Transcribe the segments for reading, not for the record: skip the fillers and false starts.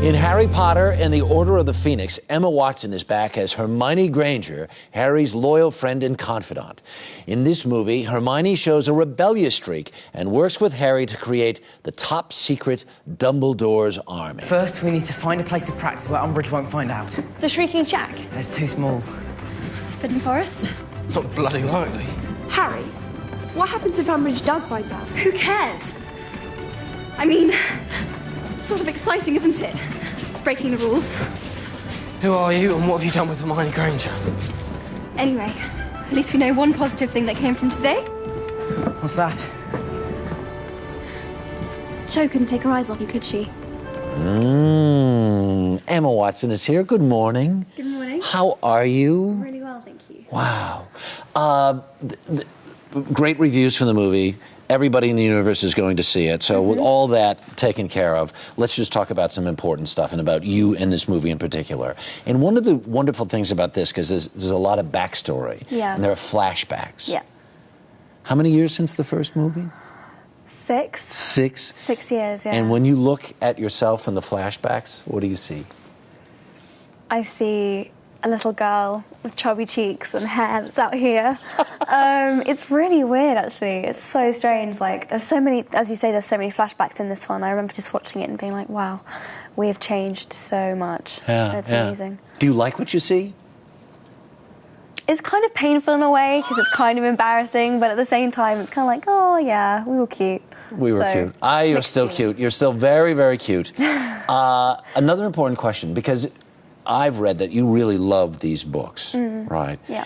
In Harry Potter and the Order of the Phoenix, Emma Watson is back as Hermione Granger, Harry's loyal friend and confidant. In this movie, Hermione shows a rebellious streak and works with Harry to create the top secret Dumbledore's army. First, we need to find a place to practice where Umbridge won't find out. The Shrieking Shack? It's too small. Forbidden Forest? Not bloody likely. Harry, what happens if Umbridge does find out? Who cares? I mean, sort of exciting, isn't it? Breaking the rules. Who are you and what have you done with Hermione Granger? Anyway, at least we know one positive thing that came from today. What's that? Jo couldn't take her eyes off you, could she? Emma Watson is here. Good morning. Good morning. How are you? Really well, thank you. Wow. Great reviews for the movie. Everybody in the universe is going to see it. So with all that taken care of, let's just talk about some important stuff and about you and this movie in particular. And one of the wonderful things about this, because there's a lot of backstory. Yeah. And there are flashbacks. Yeah. How many years since the first movie? 6. 6? 6 years, yeah. And when you look at yourself in the flashbacks, what do you see? I see a little girl with chubby cheeks and hair that's out here. It's really weird, actually. It's so strange. Like, there's so many, as you say, there's so many flashbacks in this one. I remember just watching it and being like, wow, we have changed so much. Yeah, It's amazing. Do you like what you see? It's kind of painful in a way, because it's kind of embarrassing, but at the same time, it's kind of like, oh, yeah, we were cute. We were cute. You're still cute. You're still very, very cute. Another important question, because I've read that you really love these books, right? Yeah.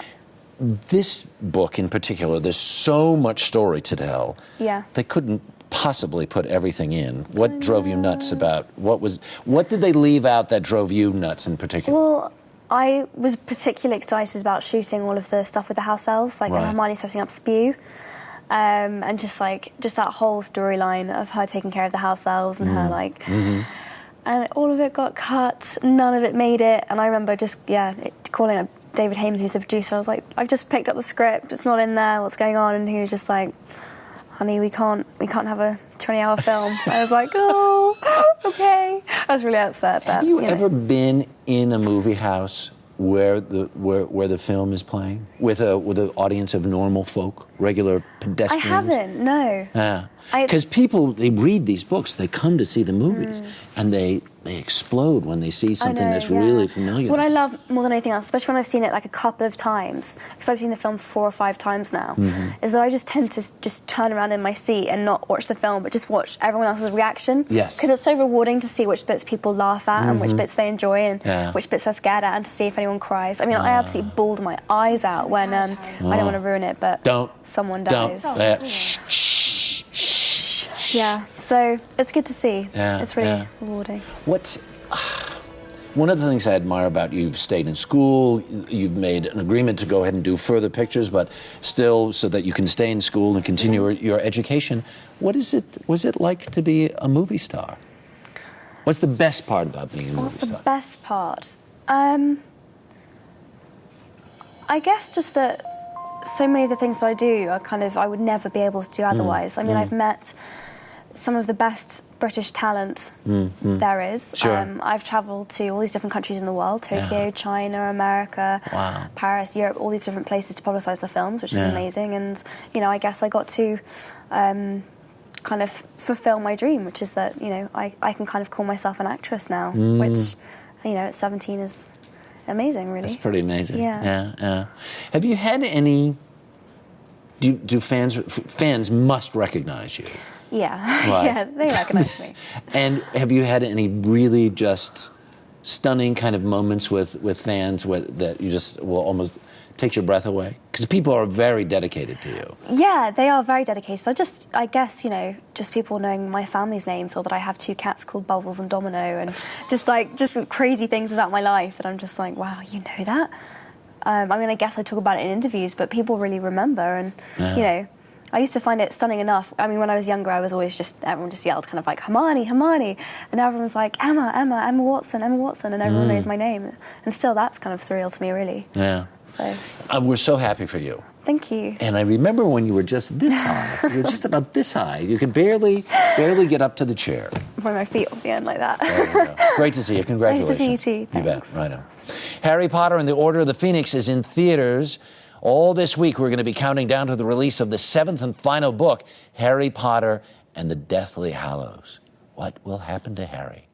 This book in particular, there's so much story to tell. Yeah. They couldn't possibly put everything in. What drove you nuts about, what did they leave out that drove you nuts in particular? Well, I was particularly excited about shooting all of the stuff with the house elves, like Hermione setting up Spew. And just that whole storyline of her taking care of the house elves and her and all of it got cut, none of it made it, and I remember just calling up David Heyman, who's the producer. I was like, I've just picked up the script, it's not in there, what's going on? And he was just like, honey, we can't have a 20-hour film. I was like, oh, okay. I was really upset. Have you ever been in a movie house where the film is playing with an audience of normal folk, regular pedestrians? I haven't, no. Yeah, because people, they read these books, they come to see the movies, and they explode when they see something that's really familiar. What I love more than anything else, especially when I've seen it like a couple of times, because I've seen the film 4 or 5 times now, is that I just tend to just turn around in my seat and not watch the film, but just watch everyone else's reaction. Yes. Because it's so rewarding to see which bits people laugh at and which bits they enjoy and which bits they're scared at, and to see if anyone cries. I mean, I absolutely bawled my eyes out when, I don't want to ruin it, but someone dies. Yeah, so it's good to see. Yeah, it's really rewarding. One of the things I admire about you, you've stayed in school, you've made an agreement to go ahead and do further pictures, but still so that you can stay in school and continue your education. Was it like to be a movie star? What's the best part about being a movie star? What's the best part? I guess just that so many of the things I do are I would never be able to do otherwise. I mean, I've met some of the best British talent there is. Sure. I've travelled to all these different countries in the world, Tokyo, China, America, Paris, Europe, all these different places to publicise the films, which is amazing. And, I guess I got to kind of fulfil my dream, which is that, I can kind of call myself an actress now, which, at 17 is amazing, really. That's pretty amazing. Yeah. Have you had any... Do fans must recognize you? Yeah, Right. yeah, they recognise me. And have you had any really just stunning kind of moments with fans that you just will almost takes your breath away? Because people are very dedicated to you. Yeah, they are very dedicated. So I guess, just people knowing my family's names, or that I have 2 cats called Bubbles and Domino, and just crazy things about my life that I'm just like, wow, you know that? I mean, I guess I talk about it in interviews, but people really remember, and, I used to find it stunning enough. I mean, when I was younger, I was always everyone just yelled kind of like, Hermione, Hermione. And now everyone's like, Emma Watson, and everyone knows my name. And still, that's kind of surreal to me, really. Yeah. So. We're so happy for you. Thank you. And I remember when you were just this high. You were just about this high. You could barely get up to the chair. When my feet off the end like that. There you go. Great to see you. Congratulations. Nice to see you too. You bet. Thanks. Right on. Harry Potter and the Order of the Phoenix is in theaters. All this week, we're going to be counting down to the release of the 7th and final book, Harry Potter and the Deathly Hallows. What will happen to Harry?